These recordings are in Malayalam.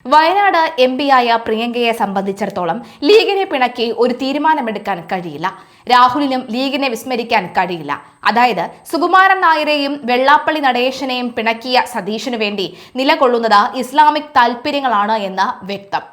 വയനാട് എംപിയായ പ്രിയങ്കയെ സംബന്ധിച്ചിടത്തോളം ലീഗിനെ പിണക്കി ഒരു തീരുമാനമെടുക്കാൻ കഴിയില്ല. രാഹുലിനും ലീഗിനെ വിസ്മരിക്കാൻ കഴിയില്ല. അതായത് സുകുമാരൻ നായരെയും വെള്ളാപ്പള്ളി നടേശനെയും പിണക്കിയ സതീഷിനു വേണ്ടി നിലകൊള്ളുന്നത് ഇസ്ലാമിക് താൽപര്യങ്ങളാണ് എന്ന് വ്യക്തം.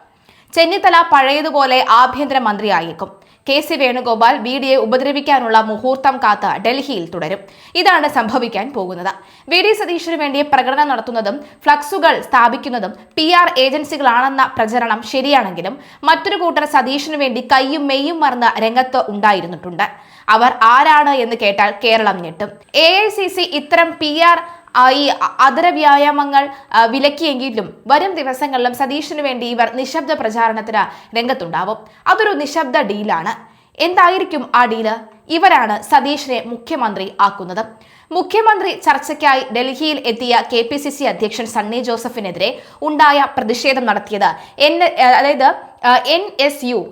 ചെന്നിത്തല പഴയതുപോലെ ആഭ്യന്തരമന്ത്രിയായേക്കും. കെ.സി. വേണുഗോപാൽ ബി.ഡിയെ ഉപദ്രവിക്കാനുള്ള മുഹൂർത്തം കാത്ത് ഡൽഹിയിൽ തുടരും. ഇതാണ് സംഭവിക്കാൻ പോകുന്നത്. വി.ഡി. സതീഷിനു വേണ്ടി പ്രകടനം നടത്തുന്നതും ഫ്ലക്സുകൾ സ്ഥാപിക്കുന്നതും PR ഏജൻസികളാണെന്ന പ്രചരണം ശരിയാണെങ്കിലും മറ്റൊരു കൂട്ടർ സതീഷിനു വേണ്ടി കയ്യും മെയ്യും മറന്ന് രംഗത്ത് ഉണ്ടായിരുന്നിട്ടുണ്ട്. അവർ ആരാണ് എന്ന് കേട്ടാൽ കേരളം ഞെട്ടും. AICC ഇത്തരം PR ഈ അതര വ്യായാമങ്ങൾ വിലക്കിയെങ്കിലും വരും ദിവസങ്ങളിലും സതീഷിനു വേണ്ടി ഇവർ നിശബ്ദ പ്രചാരണത്തിന് രംഗത്തുണ്ടാവും. അതൊരു നിശബ്ദ ഡീലാണ്. എന്തായിരിക്കും ആ ഡീല്? ഇവരാണ് സതീഷിനെ മുഖ്യമന്ത്രി ആക്കുന്നത്. മുഖ്യമന്ത്രി ചർച്ചയ്ക്കായി ഡൽഹിയിൽ എത്തിയ KPCC അധ്യക്ഷൻ സണ്ണി ജോസഫിനെതിരെ ഉണ്ടായ പ്രതിഷേധം നടത്തിയത് NSU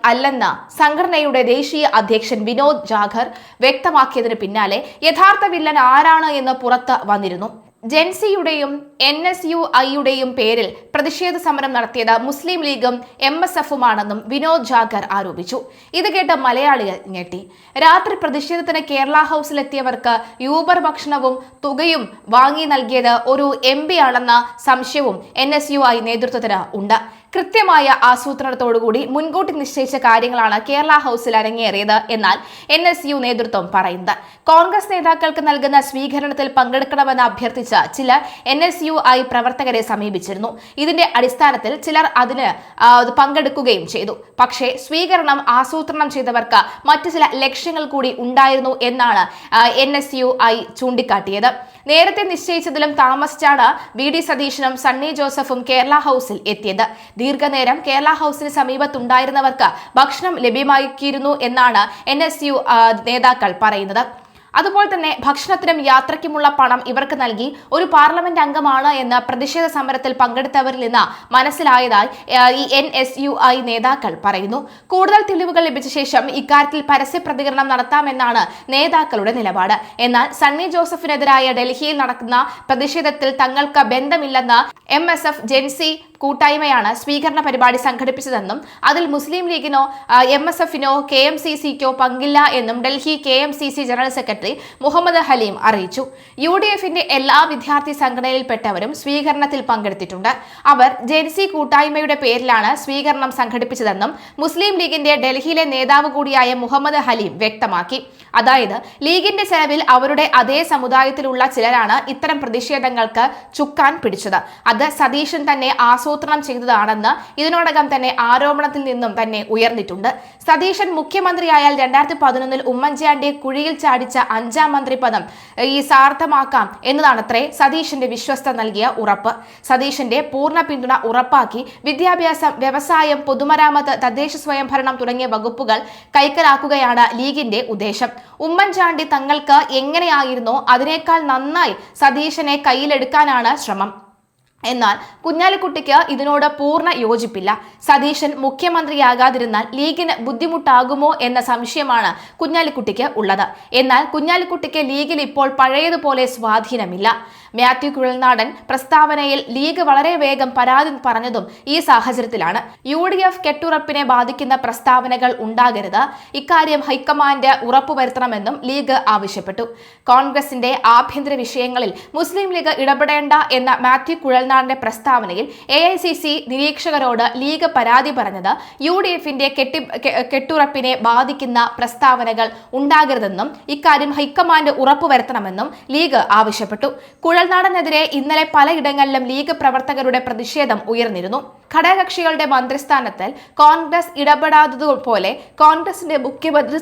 അല്ലെന്ന സംഘടനയുടെ ദേശീയ അധ്യക്ഷൻ വിനോദ് ജാഖർ വ്യക്തമാക്കിയതിന് പിന്നാലെ യഥാർത്ഥ വില്ലൻ ആരാണ് എന്ന് പുറത്ത് വന്നിരുന്നു. ജെൻസിയുടെയും NSUIയുടെയും പേരിൽ പ്രതിഷേധ സമരം നടത്തിയത് മുസ്ലിം ലീഗും MSFുമാണെന്നും വിനോദ് ജാഖർ ആരോപിച്ചു. ഇത് കേട്ട് മലയാളികൾ ഞെട്ടി. രാത്രി പ്രതിഷേധത്തിന് കേരള ഹൌസിലെത്തിയവർക്ക് യൂബർ ഭക്ഷണവും തുകയും വാങ്ങി നൽകിയത് ഒരു MP ആണെന്ന സംശയവും NSUI നേതൃത്വത്തിന് ഉണ്ട്. കൃത്യമായ ആസൂത്രണത്തോടുകൂടി മുൻകൂട്ടി നിശ്ചയിച്ച കാര്യങ്ങളാണ് കേരള ഹൌസിൽ അരങ്ങേറിയത് എന്നാൽ NSU നേതൃത്വം പറയുന്നത്. കോൺഗ്രസ് നേതാക്കൾക്ക് നൽകുന്ന സ്വീകരണത്തിൽ പങ്കെടുക്കണമെന്ന് അഭ്യർത്ഥിച്ച ചിലർ NSUI പ്രവർത്തകരെ സമീപിച്ചിരുന്നു. ഇതിന്റെ അടിസ്ഥാനത്തിൽ ചിലർ അതിന് പങ്കെടുക്കുകയും ചെയ്തു. പക്ഷേ സ്വീകരണം ആസൂത്രണം ചെയ്തവർക്ക് മറ്റു ചില ലക്ഷ്യങ്ങൾ കൂടി ഉണ്ടായിരുന്നു എന്നാണ് NSUI ചൂണ്ടിക്കാട്ടിയത്. നേരത്തെ നിശ്ചയിച്ചതിലും താമസിച്ചാണ് വി.ഡി. സതീശനും സണ്ണി ജോസഫും കേരള ഹൌസിൽ എത്തിയത്. ദീർഘനേരം കേരള ഹൌസിന് സമീപത്തുണ്ടായിരുന്നവർക്ക് ഭക്ഷണം ലഭ്യമാക്കിയിരുന്നു എന്നാണ് NSU നേതാക്കൾ പറയുന്നത്. അതുപോലെ തന്നെ ഭക്ഷണത്തിനും യാത്രയ്ക്കുമുള്ള പണം ഇവർക്ക് നൽകി ഒരു പാർലമെന്റ് അംഗമാണ് എന്ന് പ്രതിഷേധ സമരത്തിൽ പങ്കെടുത്തവരിൽ നിന്ന് മനസ്സിലായതായി ഈ NSUI നേതാക്കൾ പറയുന്നു. കൂടുതൽ തെളിവുകൾ ലഭിച്ച ശേഷം ഇക്കാര്യത്തിൽ പരസ്യ പ്രതികരണം നടത്താമെന്നാണ് നേതാക്കളുടെ നിലപാട്. എന്നാൽ സണ്ണി ജോസഫിനെതിരായ ഡൽഹിയിൽ നടക്കുന്ന പ്രതിഷേധത്തിൽ തങ്ങൾക്ക് ബന്ധമില്ലെന്ന് MSF ജെൻസി കൂട്ടായ്മയാണ് സ്വീകരണ പരിപാടി സംഘടിപ്പിച്ചതെന്നും അതിൽ മുസ്ലിം ലീഗിനോ MSFനോ KMCCക്കോ പങ്കില്ല എന്നും Delhi KMCC general secretary Muhammad Haleem അറിയിച്ചു. UDFന്റെ എല്ലാ വിദ്യാർത്ഥി സംഘടനയിൽപ്പെട്ടവരും സ്വീകരണത്തിൽ പങ്കെടുത്തിട്ടുണ്ട്. അവർ ജെൻസി കൂട്ടായ്മയുടെ പേരിലാണ് സ്വീകരണം സംഘടിപ്പിച്ചതെന്നും മുസ്ലിം ലീഗിന്റെ ഡൽഹിയിലെ നേതാവ് കൂടിയായ മുഹമ്മദ് ഹലീം വ്യക്തമാക്കി. അതായത് ലീഗിന്റെ ചെലവിൽ അവരുടെ അതേ സമുദായത്തിലുള്ള ചിലരാണ് ഇത്തരം പ്രതിഷേധങ്ങൾക്ക് ചുക്കാൻ പിടിച്ചത്. അത് സതീശൻ തന്നെ ആസൂത്രണം ചെയ്തതാണെന്ന് ഇതിനോടകം തന്നെ ആരോപണത്തിൽ നിന്നും തന്നെ ഉയർന്നിട്ടുണ്ട്. സതീശൻ മുഖ്യമന്ത്രിയായാൽ 2011 ഉമ്മൻചാണ്ടിയെ കുഴിയിൽ ചാടിച്ച 5ാം മന്ത്രി പദം സാർത്ഥമാക്കാം എന്നതാണത്രേ സതീശന്റെ വിശ്വസ്ത നൽകിയ ഉറപ്പ്. സതീശന്റെ പൂർണ്ണ പിന്തുണ ഉറപ്പാക്കി വിദ്യാഭ്യാസം, വ്യവസായം, പൊതുമരാമത്ത്, തദ്ദേശ സ്വയംഭരണം തുടങ്ങിയ വകുപ്പുകൾ കൈക്കലാക്കുകയാണ് ലീഗിന്റെ ഉദ്ദേശം. ഉമ്മൻചാണ്ടി തങ്ങൾക്ക് എങ്ങനെയായിരുന്നോ അതിനേക്കാൾ നന്നായി സതീശനെ കയ്യിലെടുക്കാനാണ് ശ്രമം. എന്നാൽ കുഞ്ഞാലിക്കുട്ടിക്ക് ഇതിനോട് പൂർണ്ണ യോജിപ്പില്ല. സതീശൻ മുഖ്യമന്ത്രിയാകാതിരുന്നാൽ ലീഗിന് ബുദ്ധിമുട്ടാകുമോ എന്ന സംശയമാണ് കുഞ്ഞാലിക്കുട്ടിക്ക് ഉള്ളത്. എന്നാൽ കുഞ്ഞാലിക്കുട്ടിക്ക് ലീഗിൽ ഇപ്പോൾ പഴയതുപോലെ സ്വാധീനമില്ല. മാത്യു കുഴൽനാടൻ പ്രസ്താവനയിൽ ലീഗ് വളരെ വേഗം പരാതി പറഞ്ഞതും ഈ സാഹചര്യത്തിലാണ്. UDF കെട്ടുറപ്പിനെ ബാധിക്കുന്ന പ്രസ്താവനകൾ ഉണ്ടാകരുത്, ഇക്കാര്യം ഹൈക്കമാൻഡ് ഉറപ്പുവരുത്തണമെന്നും ലീഗ് ആവശ്യപ്പെട്ടു. കോൺഗ്രസിന്റെ ആഭ്യന്തര വിഷയങ്ങളിൽ മുസ്ലിം ലീഗ് ഇടപെടേണ്ട എന്ന മാത്യു കുഴൽനാടന്റെ പ്രസ്താവനയിൽ AICC നിരീക്ഷകരോട് ലീഗ് പരാതി പറഞ്ഞത് UDFന്റെ കെട്ടുറപ്പിനെ ബാധിക്കുന്ന പ്രസ്താവനകൾ ഉണ്ടാകരുതെന്നും ഇക്കാര്യം ഹൈക്കമാൻഡ് ഉറപ്പുവരുത്തണമെന്നും ലീഗ് ആവശ്യപ്പെട്ടു. കുഴൽനാടനെതിരെ ഇന്നലെ പലയിടങ്ങളിലും ലീഗ് പ്രവർത്തകരുടെ പ്രതിഷേധം ഉയർന്നിരുന്നു. ഘടകകക്ഷികളുടെ മന്ത്രിസ്ഥാനത്തിൽ കോൺഗ്രസ് ഇടപെടാത്തതുപോലെ കോൺഗ്രസിന്റെ മുഖ്യമന്ത്രി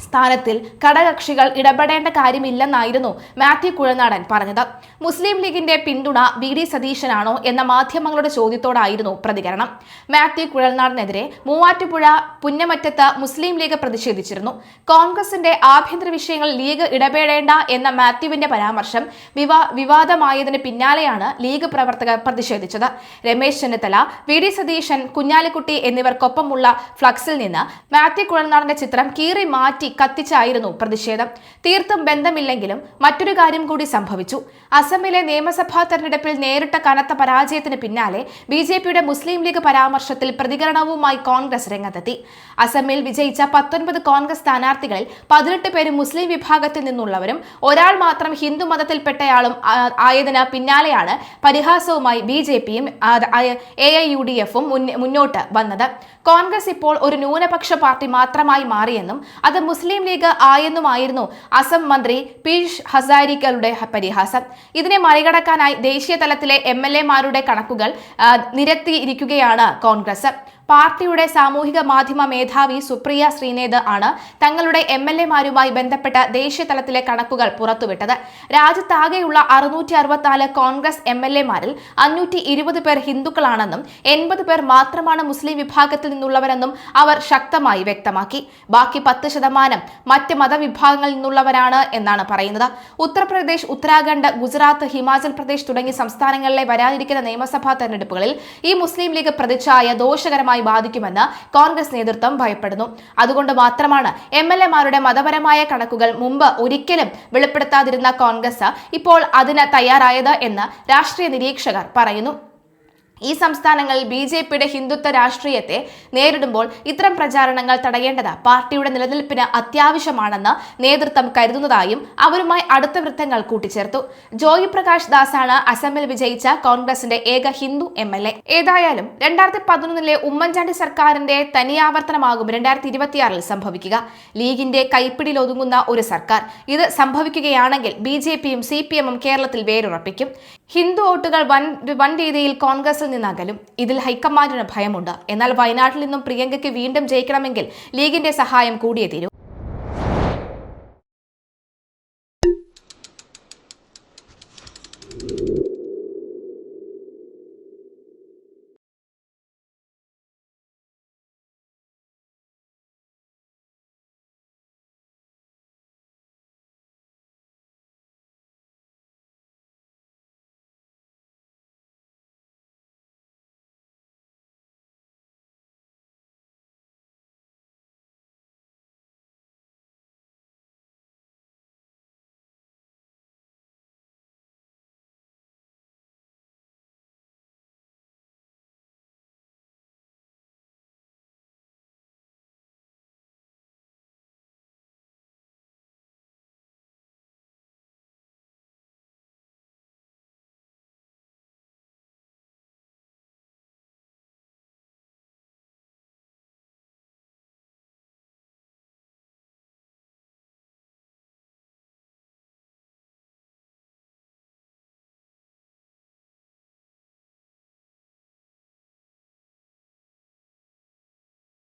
സ്ഥാനത്തിൽ ഘടകകക്ഷികൾ ഇടപെടേണ്ട കാര്യമില്ലെന്നായിരുന്നു മാത്യു കുഴൽനാടൻ പറഞ്ഞത്. മുസ്ലിം ലീഗിന്റെ പിന്തുണ വി.ഡി. സതീശനാണോ എന്ന മാധ്യമങ്ങളുടെ ചോദ്യത്തോടായിരുന്നു പ്രതികരണം. മാത്യു കുഴൽനാടനെതിരെ മൂവാറ്റുപുഴ പുന്നമറ്റത്ത് മുസ്ലിം ലീഗ് പ്രതിഷേധിച്ചിരുന്നു. കോൺഗ്രസിന്റെ ആഭ്യന്തര വിഷയങ്ങളിൽ ലീഗ് ഇടപെടേണ്ട എന്ന മാത്യുവിന്റെ പരാമർശം വിവാദമായതിന് പിന്നാലെയാണ് ലീഗ് പ്രവർത്തകർ പ്രതിഷേധിച്ചത്. രമേശ് ചെന്നിത്തല, വി.ഡി. സതീശൻ, കുഞ്ഞാലിക്കുട്ടി എന്നിവർക്കൊപ്പമുള്ള ഫ്ലക്സിൽ നിന്ന് മാത്യു കുഴൽനാടന്റെ ചിത്രം കീറി മാറ്റി കത്തിച്ചായിരുന്നു പ്രതിഷേധം. തീർത്തും ബന്ധമില്ലെങ്കിലും മറ്റൊരു കാര്യം കൂടി സംഭവിച്ചു. അസമിലെ നിയമസഭാ തെരഞ്ഞെടുപ്പിൽ നേരിട്ട കനത്ത പരാജയത്തിന് പിന്നാലെ ബിജെപിയുടെ മുസ്ലിം ലീഗ് പരാമർശത്തിൽ പ്രതികരണവുമായി കോൺഗ്രസ് രംഗത്തെത്തി. അസമിൽ വിജയിച്ച 19 കോൺഗ്രസ് സ്ഥാനാർത്ഥികളിൽ 18 പേരും മുസ്ലിം വിഭാഗത്തിൽ നിന്നുള്ളവരും ഒരാൾ മാത്രം ഹിന്ദു മതത്തിൽപ്പെട്ടയാളും ആയതിന് പിന്നാലെയാണ് പരിഹാസവുമായി ബിജെപിയും AIUDFും മുന്നോട്ട് വന്നത്. കോൺഗ്രസ് ഇപ്പോൾ ഒരു ന്യൂനപക്ഷ പാർട്ടി മാത്രമായി മാറിയെന്നും അത് മുസ്ലിം ലീഗ് ആയെന്നുമായിരുന്നു അസം മന്ത്രി പീയൂഷ് ഹസാരികളുടെ പരിഹാസം. ഇതിനെ മറികടക്കാനായി ദേശീയ തലത്തിലെ MLA-മാരുടെ കണക്കുകൾ നിരത്തിയിരിക്കുകയാണ് കോൺഗ്രസ്. പാർട്ടിയുടെ സാമൂഹിക മാധ്യമ മേധാവി സുപ്രിയ ശ്രീനേത് ആണ് തങ്ങളുടെ MLA-മാരുമായി ബന്ധപ്പെട്ട ദേശീയ തലത്തിലെ കണക്കുകൾ പുറത്തുവിട്ടത്. രാജ്യത്താകെയുള്ള 664 കോൺഗ്രസ് MLA-മാരിൽ 520 പേർ ഹിന്ദുക്കളാണെന്നും 80 പേർ മാത്രമാണ് മുസ്ലിം വിഭാഗത്തിൽ നിന്നുള്ളവരെന്നും അവർ ശക്തമായി വ്യക്തമാക്കി. ബാക്കി 10% മറ്റ് മതവിഭാഗങ്ങളിൽ നിന്നുള്ളവരാണ് എന്നാണ് പറയുന്നത്. ഉത്തർപ്രദേശ്, ഉത്തരാഖണ്ഡ്, ഗുജറാത്ത്, ഹിമാചൽ പ്രദേശ് തുടങ്ങിയ സംസ്ഥാനങ്ങളിലെ വരാനിരിക്കുന്ന നിയമസഭാ തെരഞ്ഞെടുപ്പുകളിൽ ഈ മുസ്ലിം ലീഗ് പ്രതിച്ഛായ ദോഷകരമായി ബാധിക്കുമെന്ന് കോൺഗ്രസ് നേതൃത്വം ഭയപ്പെടുന്നു. അതുകൊണ്ട് മാത്രമാണ് MLA-മാരുടെ മതപരമായ കണക്കുകൾ മുമ്പ് ഒരിക്കലും വെളിപ്പെടുത്താതിരുന്ന കോൺഗ്രസ് ഇപ്പോൾ അതിന് തയ്യാറായത് എന്ന് രാഷ്ട്രീയ നിരീക്ഷകർ പറയുന്നു. ഈ സംസ്ഥാനങ്ങളിൽ ബിജെപിയുടെ ഹിന്ദുത്വ രാഷ്ട്രീയത്തെ നേരിടുമ്പോൾ ഇത്തരം പ്രചാരണങ്ങൾ തടയേണ്ടത് പാർട്ടിയുടെ നിലനിൽപ്പിന് അത്യാവശ്യമാണെന്ന് നേതൃത്വം കരുതുന്നതായും അവരുമായി അടുത്ത വൃത്തങ്ങൾ കൂട്ടിച്ചേർത്തു. ജോയി പ്രകാശ് ദാസാണ് അസമിൽ വിജയിച്ച കോൺഗ്രസിന്റെ ഏക ഹിന്ദു MLA. ഏതായാലും 2011 ഉമ്മൻചാണ്ടി സർക്കാരിന്റെ തനിയാവർത്തനമാകും 2026 സംഭവിക്കുക. ലീഗിന്റെ കൈപ്പിടിയിൽ ഒതുങ്ങുന്ന ഒരു സർക്കാർ. ഇത് സംഭവിക്കുകയാണെങ്കിൽ ബിജെപിയും CPM-ഉം കേരളത്തിൽ വേരുറപ്പിക്കും. ഹിന്ദു വോട്ടുകൾ വൻ രീതിയിൽ കോൺഗ്രസിൽ നിന്നകലും. ഇതിൽ ഹൈക്കമാൻഡിന് ഭയമുണ്ട്. എന്നാൽ വയനാട്ടിൽ നിന്നും പ്രിയങ്കയ്ക്ക് വീണ്ടും ജയിക്കണമെങ്കിൽ ലീഗിന്റെ സഹായം കൂടിയേ തീരൂ.